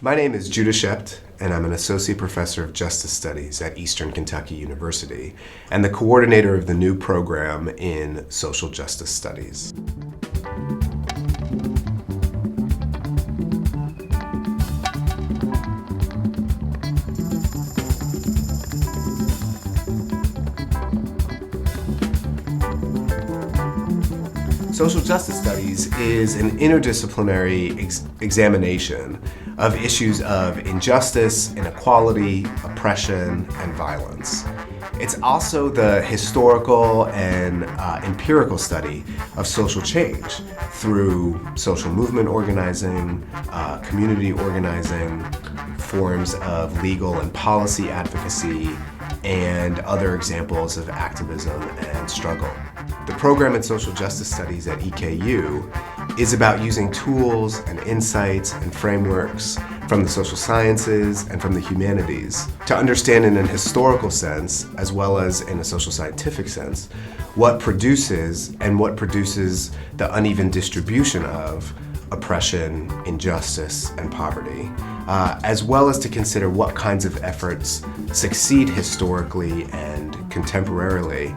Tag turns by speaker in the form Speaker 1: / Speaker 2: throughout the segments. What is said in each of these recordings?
Speaker 1: My name is Judah Shept, and I'm an Associate Professor of Justice Studies at Eastern Kentucky University, and the coordinator of the new program in Social Justice Studies. Social Justice Studies is an interdisciplinary examination of issues of injustice, inequality, oppression, and violence. It's also the historical and empirical study of social change through social movement organizing, community organizing, forms of legal and policy advocacy, and other examples of activism and struggle. The program in Social Justice Studies at EKU is about using tools and insights and frameworks from the social sciences and from the humanities to understand in an historical sense, as well as in a social scientific sense, what produces the uneven distribution of oppression, injustice, and poverty, as well as to consider what kinds of efforts succeed historically and contemporarily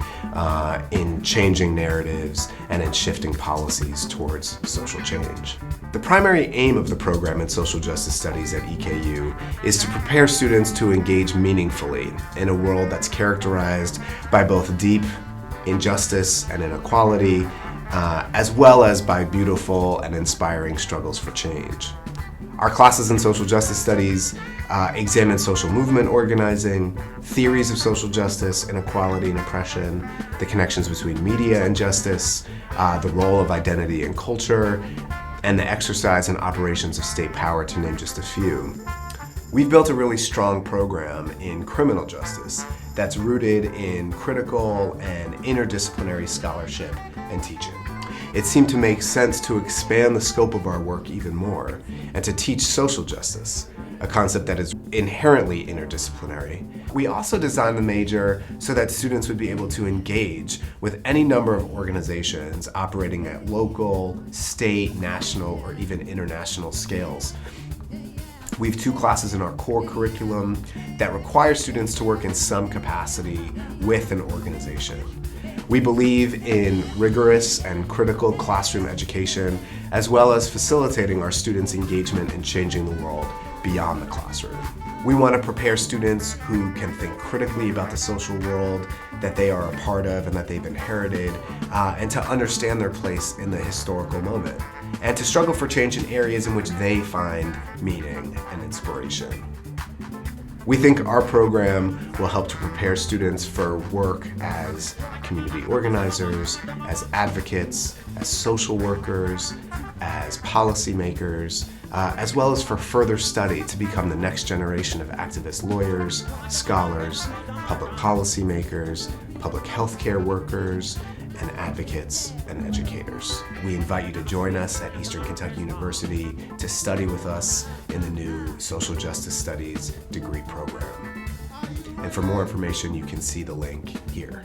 Speaker 1: in changing narratives and in shifting policies towards social change. The primary aim of the program in Social Justice Studies at EKU is to prepare students to engage meaningfully in a world that's characterized by both deep injustice and inequality, as well as by beautiful and inspiring struggles for change. Our classes in Social Justice Studies examine social movement organizing, theories of social justice, inequality and oppression, the connections between media and justice, the role of identity and culture, and the exercise and operations of state power, to name just a few. We've built a really strong program in criminal justice that's rooted in critical and interdisciplinary scholarship and teaching. It seemed to make sense to expand the scope of our work even more and to teach social justice, a concept that is inherently interdisciplinary. We also designed the major so that students would be able to engage with any number of organizations operating at local, state, national, or even international scales. We have 2 classes in our core curriculum that require students to work in some capacity with an organization. We believe in rigorous and critical classroom education, as well as facilitating our students' engagement in changing the world beyond the classroom. We want to prepare students who can think critically about the social world that they are a part of and that they've inherited, and to understand their place in the historical moment, and to struggle for change in areas in which they find meaning and inspiration. We think our program will help to prepare students for work as community organizers, as advocates, as social workers, as policymakers, as well as for further study to become the next generation of activist lawyers, scholars, public policymakers, public healthcare workers, and advocates and educators. We invite you to join us at Eastern Kentucky University to study with us in the new Social Justice Studies degree program. And for more information, you can see the link here.